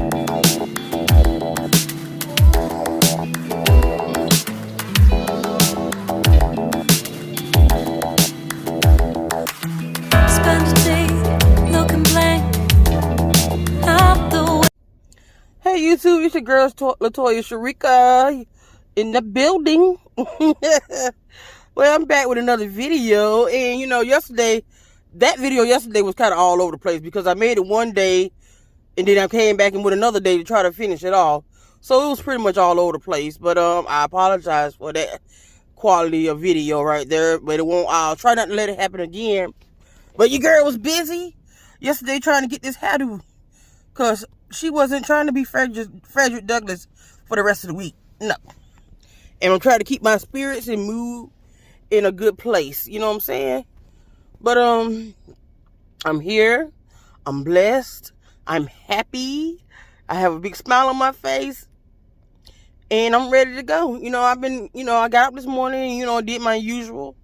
Spend a day looking blank out the way. Hey YouTube, it's your girl Latoya Sharika in the building. Well, I'm back with another video, and that video yesterday was kind of all over the place because I made it one day, and then I came back in with another day to try to finish it off. So it was pretty much all over the place. But I apologize for that quality of video right there. But it won't. I'll try not to let it happen again. But your girl was busy yesterday trying to get this hairdo, because she wasn't trying to be Frederick Douglass for the rest of the week. No. And I'm trying to keep my spirits and mood in a good place. You know what I'm saying? But I'm here. I'm blessed. I'm happy. I have a big smile on my face. And I'm ready to go. I got up this morning, did my usual.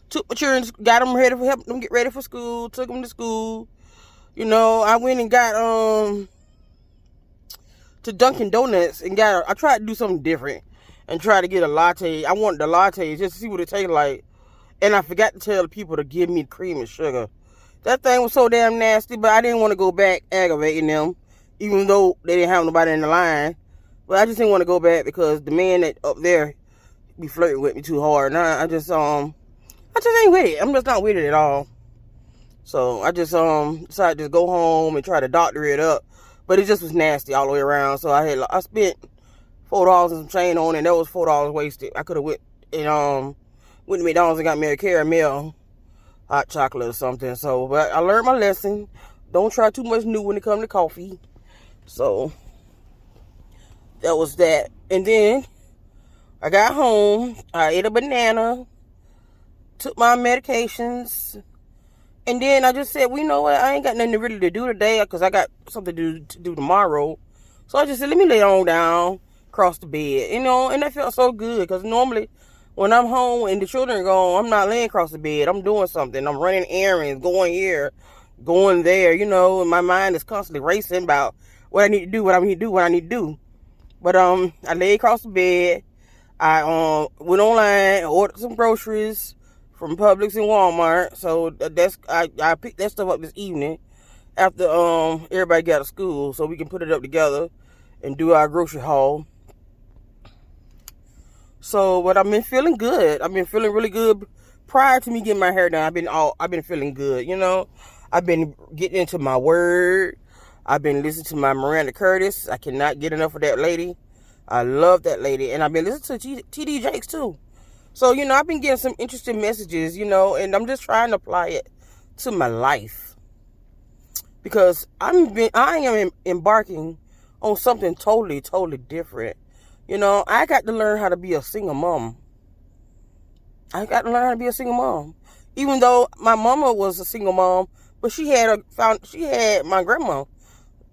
Took my children, got them ready for, help them get ready for school, took them to school. I went and got to Dunkin' Donuts and I tried to do something different and try to get a latte. I wanted the latte just to see what it tasted like. And I forgot to tell the people to give me cream and sugar. That thing was so damn nasty, but I didn't want to go back aggravating them, even though they didn't have nobody in the line. But I just didn't want to go back because the man that up there be flirting with me too hard. And I just ain't with it. I'm just not with it at all. So I just decided to go home and try to doctor it up. But it just was nasty all the way around. So I spent $4 and some change on it, and that was $4 wasted. I could have went to McDonald's and got me a caramel hot chocolate or something. So, but I learned my lesson. Don't try too much new when it comes to coffee. So that was that. And then I got home. I ate a banana. Took my medications. And then I just said, well, you know what? I ain't got nothing really to do today because I got something to do tomorrow. So I just said, let me lay on down across the bed. And that felt so good because normally when I'm home and the children are gone, I'm not laying across the bed. I'm doing something. I'm running errands, going here, going there, and my mind is constantly racing about what I need to do, what I need to do. But I lay across the bed. I went online, ordered some groceries from Publix and Walmart. So I picked that stuff up this evening after everybody got to school, so we can put it up together and do our grocery haul. So, but I've been feeling good. I've been feeling really good prior to me getting my hair done. I've been feeling good. I've been getting into my word. I've been listening to my Miranda Curtis. I cannot get enough of that lady. I love that lady, and I've been listening to TD Jakes too. So, I've been getting some interesting messages, and I'm just trying to apply it to my life. Because I am embarking on something totally, totally different. I got to learn how to be a single mom. Even though my mama was a single mom, but she had my grandma.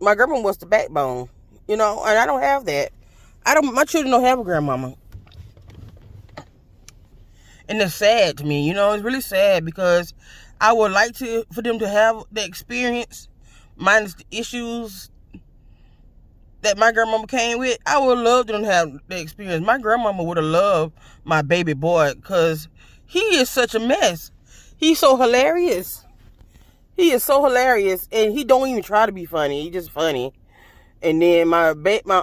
My grandma was the backbone, and I don't have that. My children don't have a grandmama. And it's sad to me, it's really sad because I would like for them to have the experience minus the issues that my grandmama came with. I would love them to have the experience. My grandmama would have loved my baby boy because he is such a mess. He's so hilarious. He is so hilarious, and he don't even try to be funny. He's just funny. And then my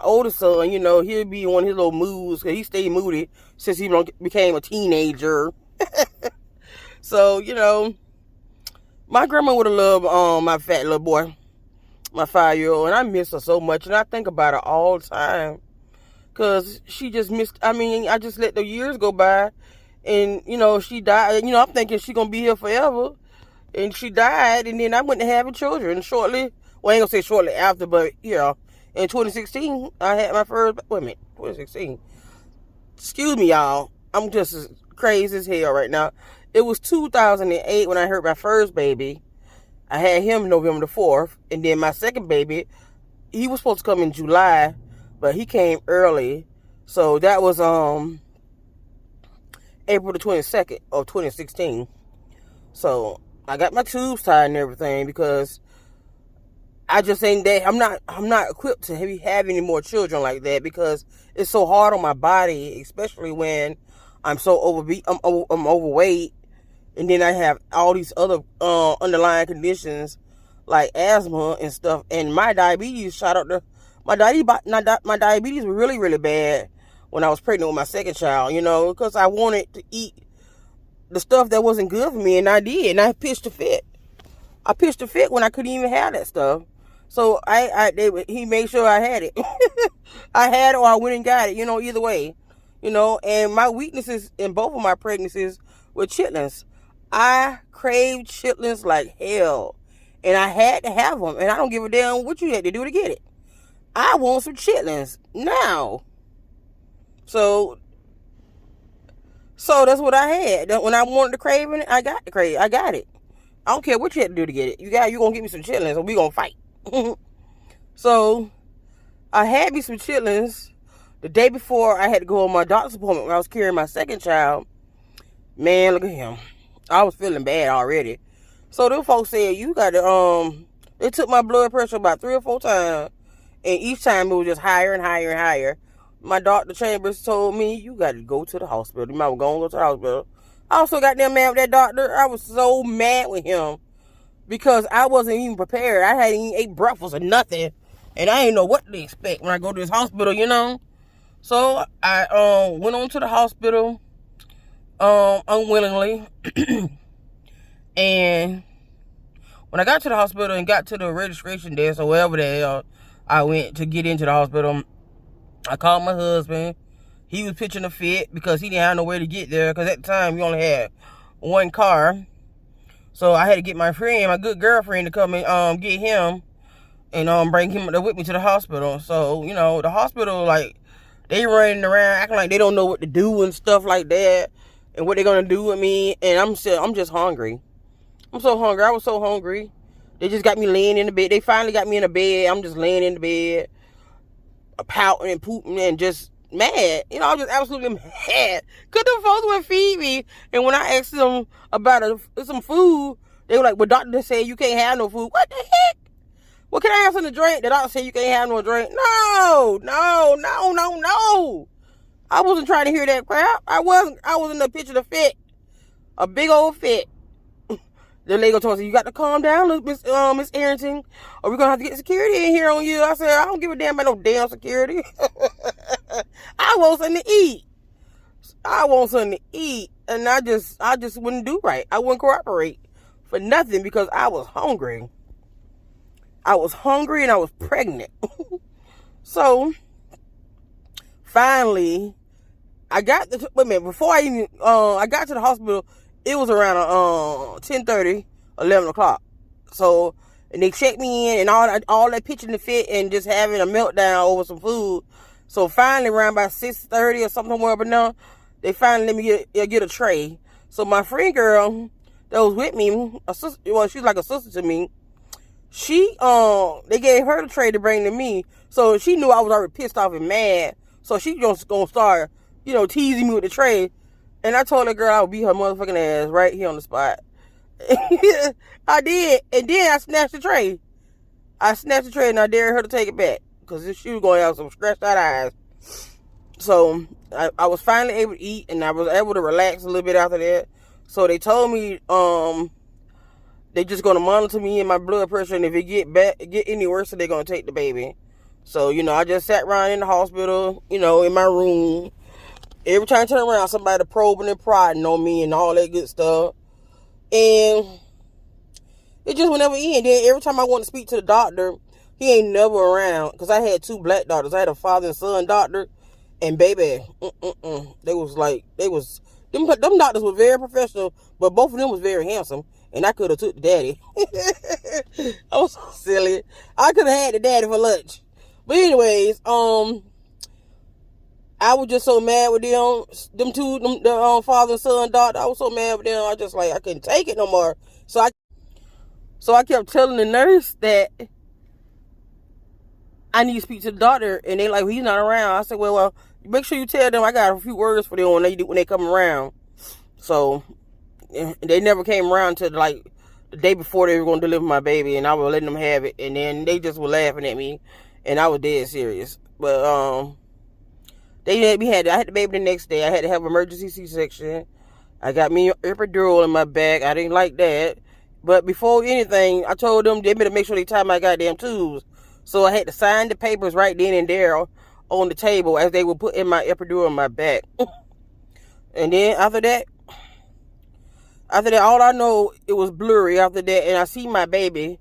oldest son, he'll be on his little moods because he stayed moody since he became a teenager. So, my grandma would have loved my fat little boy, my 5-year-old, and I miss her so much, and I think about her all the time because she just missed. I just let the years go by, and she died. I'm thinking she's gonna be here forever, and she died, and then I went to having children shortly. Well, I ain't gonna say shortly after, but in 2016 I had my first. Wait a minute, 2016. Excuse me, y'all. I'm just as crazy as hell right now. It was 2008 when I had my first baby. I had him November the 4th. And then my second baby, he was supposed to come in July, but he came early. So that was April the 22nd of 2016. So I got my tubes tied and everything because I just ain't that. I'm not equipped to have any more children like that because it's so hard on my body, especially when I'm so I'm overweight, and then I have all these other underlying conditions like asthma and stuff, and my diabetes shot up the my diabetes was really, really bad when I was pregnant with my second child, because I wanted to eat the stuff that wasn't good for me, and I did, and I pitched a fit. I pitched a fit when I couldn't even have that stuff. So he made sure I had it. I had it or I went and got it, either way. And my weaknesses in both of my pregnancies were chitlins. I craved chitlins like hell. And I had to have them. And I don't give a damn what you had to do to get it. I want some chitlins now. So that's what I had. When I wanted to crave it, I got it. I don't care what you had to do to get it. You gonna give me some chitlins and we gonna fight. So I had me some chitlins the day before I had to go on my doctor's appointment when I was carrying my second child. Man, look at him. I was feeling bad already. So them folks said, you got to, they took my blood pressure about 3 or 4 times. And each time it was just higher and higher and higher. My Dr. Chambers told me, you got to go to the hospital. You might go to the hospital. I also got them mad with that doctor. I was so mad with him because I wasn't even prepared. I hadn't even ate breakfast or nothing. And I didn't know what to expect when I go to this hospital, So I went on to the hospital unwillingly. And when I got to the hospital and got to the registration desk or wherever the hell I went to get into the hospital, I called my husband. He was pitching a fit because he didn't have nowhere to get there because at the time we only had one car. So I had to get my good girlfriend, to come and get him and bring him with me to the hospital. So, the hospital, like, they running around acting like they don't know what to do and stuff like that and what they're going to do with me. And I'm just hungry. I'm so hungry. I was so hungry. They just got me laying in the bed. They finally got me in the bed. I'm just laying in the bed, pouting and pooping and just mad. I was just absolutely mad. Because them folks would feed me. And when I asked them about some food, they were like, well, doctor said you can't have no food. What the heck? Well, can I have something to drink? The doctor said you can't have no drink. No. I wasn't trying to hear that crap. I was in the pitch of the fit. A big old fit. The lady told me, you got to calm down, Miss Arrington, or we're going to have to get security in here on you. I said, I don't give a damn about no damn security. I want something to eat. And I just wouldn't do right. I wouldn't cooperate for nothing because I was hungry. I was hungry and I was pregnant. So, finally, before I got to the hospital, it was around 10:30, 11 o'clock. So, and they checked me in and all that pitching the fit and just having a meltdown over some food. So finally, around about 6:30 or something more, but no, they finally let me get a tray. So my friend girl that was with me, she's like a sister to me. They gave her the tray to bring to me. So she knew I was already pissed off and mad. So she just gonna start, teasing me with the tray. And I told that girl I would beat her motherfucking ass right here on the spot. I did. And then I snatched the tray. And I dared her to take it back. Because she was going to have some scratched out eyes. So I was finally able to eat. And I was able to relax a little bit after that. So they told me they just going to monitor me and my blood pressure. And if it get any worse, they're going to take the baby. So, I just sat around in the hospital, in my room. Every time I turn around, somebody probing and prodding on me and all that good stuff. And it just would never end. Then every time I want to speak to the doctor, he ain't never around. Because I had 2 black doctors. I had a father and son doctor. And baby, them doctors were very professional. But both of them was very handsome. And I could have took the daddy. I was so silly. I could have had the daddy for lunch. But anyways, I was just so mad with them two, the father and son doctor. I was so mad with them. I couldn't take it no more. So I kept telling the nurse that I need to speak to the doctor, and they like, well, he's not around. I said, well, make sure you tell them I got a few words for them when they come around. So they never came around to like the day before they were going to deliver my baby, and I was letting them have it, and then they just were laughing at me, and I was dead serious. But I had the baby the next day. I had to have emergency C-section. I got me an epidural in my back. I didn't like that. But before anything, I told them they better make sure they tie my goddamn tubes. So I had to sign the papers right then and there on the table as they were putting my epidural in my back. And then after that, all I know, it was blurry after that. And I see my baby.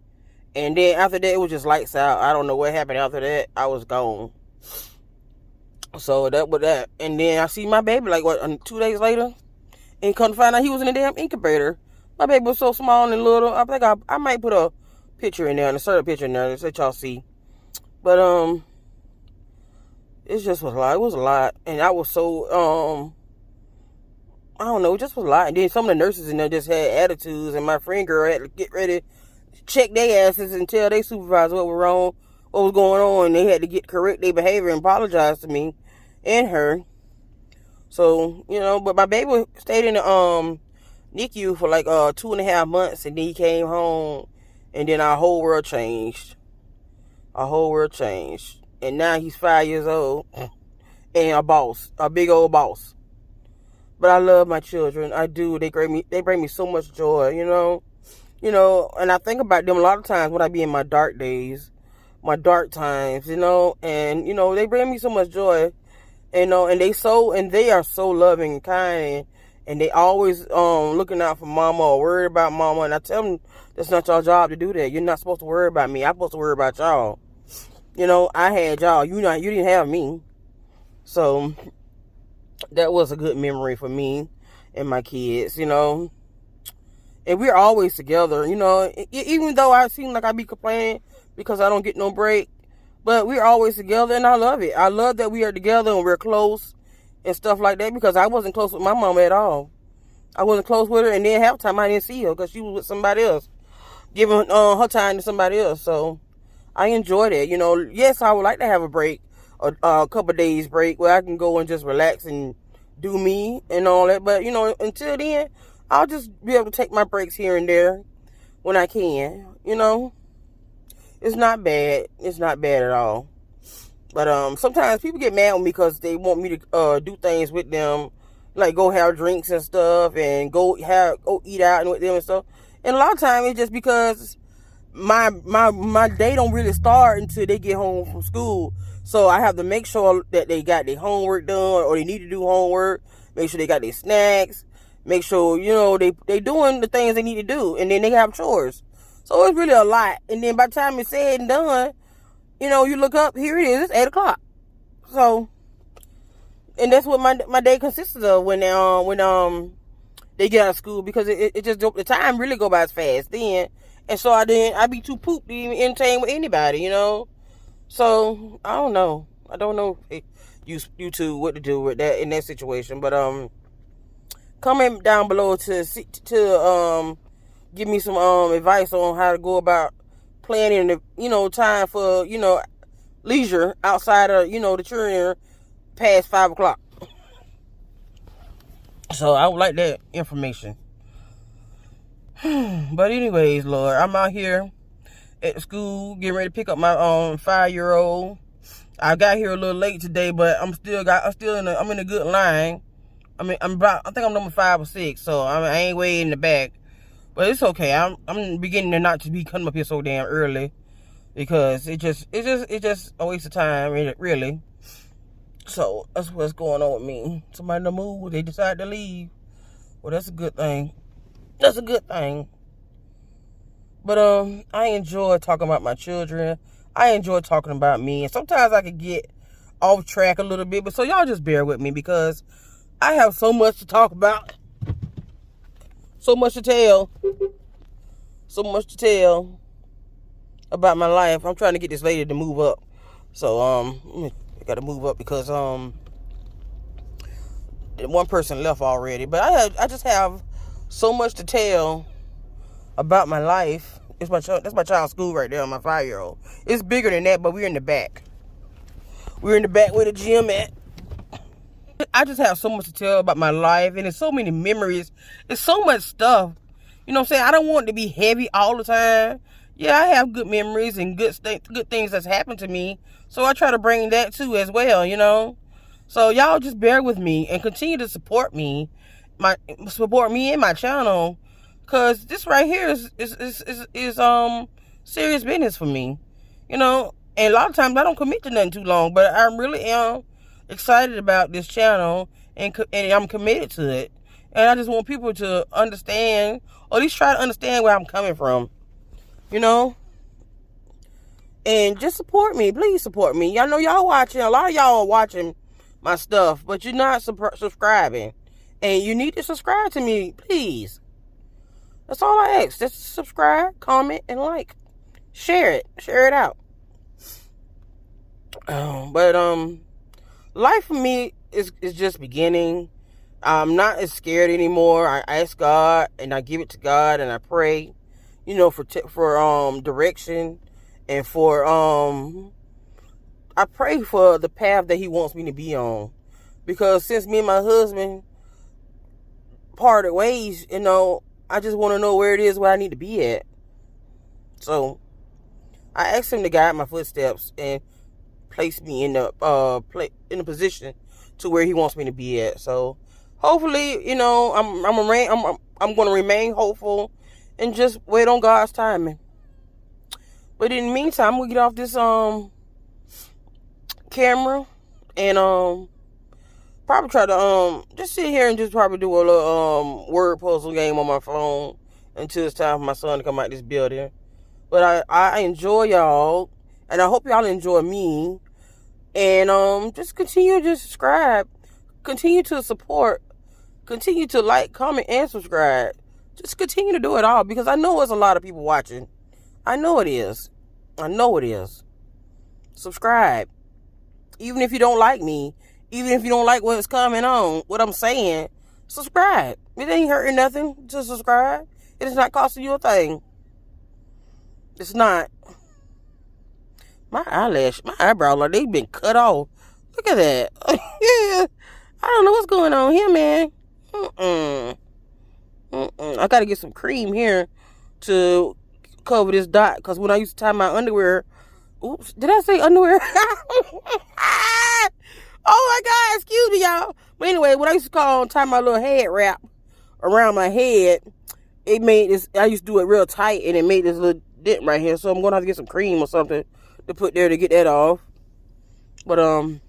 And then after that, it was just lights out. I don't know what happened after that. I was gone. So that was that. And then I see my baby like, 2 days later? And come to find out he was in a damn incubator. My baby was so small and little. I think I might put a picture in there, and insert a picture in there, let y'all see. But it just was a lot. It was a lot, and I was so I don't know. It just was a lot. And then some of the nurses in there just had attitudes, and my friend girl had to get ready, check their asses, and tell their supervisor what was wrong, what was going on. And they had to correct their behavior and apologize to me and her. So, but my baby stayed in the NICU for like 2.5 months, and then he came home, and then our whole world changed. Our whole world changed. And now he's 5 years old and a boss, a big old boss. But I love my children. I do. They bring me so much joy, and I think about them a lot of times when I be in my dark days, my dark times, and they bring me so much joy. And they are so loving and kind, and they always looking out for mama or worried about mama. And I tell them that's not your job to do that. You're not supposed to worry about me. I'm supposed to worry about y'all. I had y'all. You didn't have me. So that was a good memory for me and my kids. And we're always together. Even though I seem like I be complaining because I don't get no break. But we're always together, and I love it. I love that we are together and we're close and stuff like that, because I wasn't close with my mama at all. I wasn't close with her, and then half the time I didn't see her because she was with somebody else, giving her time to somebody else. So I enjoy that. Yes, I would like to have a break, a couple of days break, where I can go and just relax and do me and all that. But, until then, I'll just be able to take my breaks here and there when I can, It's not bad. It's not bad at all. But sometimes people get mad with me because they want me to do things with them, like go have drinks and stuff, and go eat out and with them and stuff. And a lot of times it's just because my day don't really start until they get home from school. So I have to make sure that they got their homework done, or they need to do homework. Make sure they got their snacks. Make sure they doing the things they need to do, and then they have chores. So it's really a lot. And then by the time it's said and done, you look up, here it is, it's 8 o'clock. So, and that's what my day consists of when they get out of school, because it just, the time really go by as fast then. And so I be too pooped to even entertain with anybody, So, I don't know. I don't know if you two what to do with that in that situation. But comment down below to give me some advice on how to go about planning the time for leisure outside of the children past 5 o'clock. So I would like that information. But anyways, Lord, I'm out here at school getting ready to pick up my 5-year-old. I got here a little late today, but I'm in a good line. I think I'm number 5 or 6, so I ain't way in the back. But it's okay. I'm beginning to not to be coming up here so damn early, because it's just a waste of time, really. So that's what's going on with me. Somebody to move, they decide to leave. Well, that's a good thing. That's a good thing. But I enjoy talking about my children. I enjoy talking about me, and sometimes I could get off track a little bit. But so y'all just bear with me, because I have so much to talk about. So much to tell. So much to tell about my life. I'm trying to get this lady to move up. So, I gotta move up because, one person left already. But I just have so much to tell about my life. That's my child's school right there, my 5-year-old. It's bigger than that, but we're in the back. We're in the back where the gym at. I just have so much to tell about my life, and there's so many memories. There's so much stuff You know what I'm saying? I don't want it to be heavy all the time. Yeah, I have good memories and good things that's happened to me. So I try to bring that too as well, you know. So y'all just bear with me and continue to support me, and my channel, cause this right here is serious business for me, you know. And a lot of times I don't commit to nothing too long, but I really am excited about this channel and I'm committed to it. And I just want people to understand, or at least try to understand where I'm coming from, you know. And just support me. Please support me. Y'all know y'all watching. A lot of y'all are watching my stuff, but you're not subscribing. And you need to subscribe to me, please. That's all I ask. Just subscribe, comment, and like. Share it. Share it out. But life for me is just beginning. I'm not as scared anymore. I ask God and I give it to God and I pray, you know, for direction and for I pray for the path that He wants me to be on, because since me and my husband parted ways, you know, I just want to know where it is where I need to be at. So I asked Him to guide my footsteps and place me in the position to where He wants me to be at. So hopefully, you know, I'm going to remain hopeful and just wait on God's timing. But in the meantime, we'll get off this camera and probably try to just sit here and just probably do a little word puzzle game on my phone until it's time for my son to come out this building. But I enjoy y'all, and I hope y'all enjoy me. And just continue to subscribe, continue to support, continue to like, comment, and subscribe. Just continue to do it all, because I know there's a lot of people watching. I know it is. I know it is. Subscribe. Even if you don't like me, even if you don't like what's coming on, what I'm saying, subscribe. It ain't hurting nothing to subscribe. It is not costing you a thing. It's not. My eyebrow, like they've been cut off. Look at that. Yeah. I don't know what's going on here, man. I gotta get some cream here to cover this dot, because when I used to tie my underwear, oops, did I say underwear? Oh my God, excuse me, y'all. But anyway, what I used to tie my little head wrap around my head, it made this, I used to do it real tight, and it made this little dent right here. So I'm gonna have to get some cream or something to put there to get that off. But I'm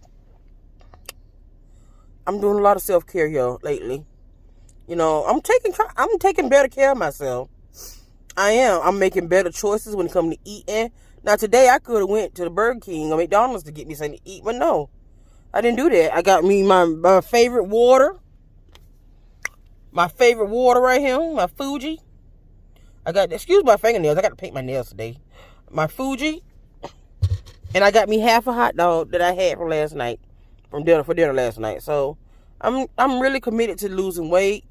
doing a lot of self-care here lately. You know, I'm taking better care of myself. I am. I'm making better choices when it comes to eating. Now today I could have went to the Burger King or McDonald's to get me something to eat, but no, I didn't do that. I got me my favorite water. My favorite water right here, my Fuji. I got, excuse my fingernails, I got to paint my nails today. My Fuji. And I got me half a hot dog that I had from last night, for dinner last night. So I'm really committed to losing weight,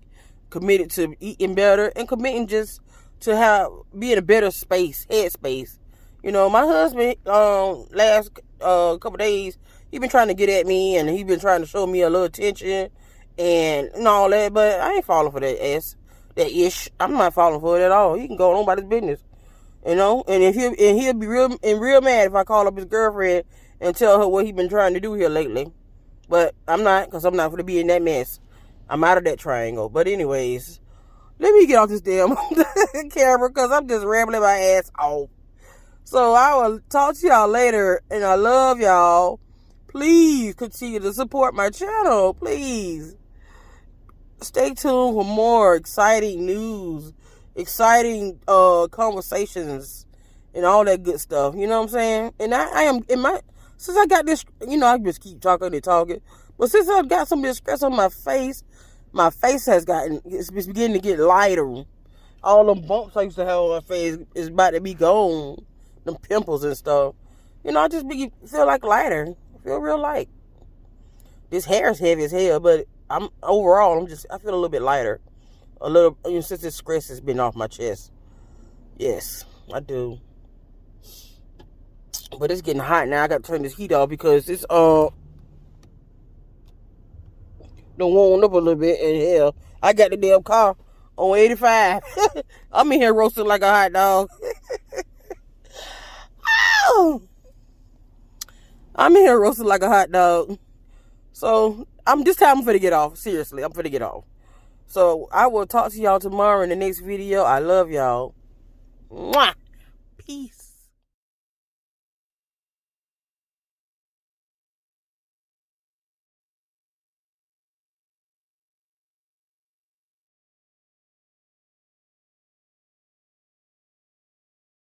committed to eating better, and committing just to be in a better headspace. You know, my husband last couple days, he been trying to get at me, and he been trying to show me a little attention and all that, but I ain't falling for that ish. I'm not falling for it at all. He can go on nobody's business. You know, and he'll be real mad if I call up his girlfriend and tell her what he been trying to do here lately. But I'm not, because I'm not going to be in that mess. I'm out of that triangle. But anyways, let me get off this damn camera, because I'm just rambling my ass off. So I will talk to y'all later, and I love y'all. Please continue to support my channel. Please stay tuned for more exciting news, exciting conversations, and all that good stuff. You know what I'm saying? And I am since I got this, you know, I just keep talking and talking, but since I've got some of this stress on my face it's beginning to get lighter. All them bumps I used to have on my face is about to be gone. Them pimples and stuff. You know, I just feel like lighter. I feel real light. This hair is heavy as hell, but I feel a little bit lighter. A little, you know, since this stress has been off my chest. Yes, I do. But it's getting hot now. I got to turn this heat off because it's done warmed up a little bit. And hell, I got the damn car on 85. I'm in here roasting like a hot dog. Ow! I'm in here roasting like a hot dog. So this time I'm finna get off. Seriously, I'm finna get off. So I will talk to y'all tomorrow in the next video. I love y'all. Mwah! Peace.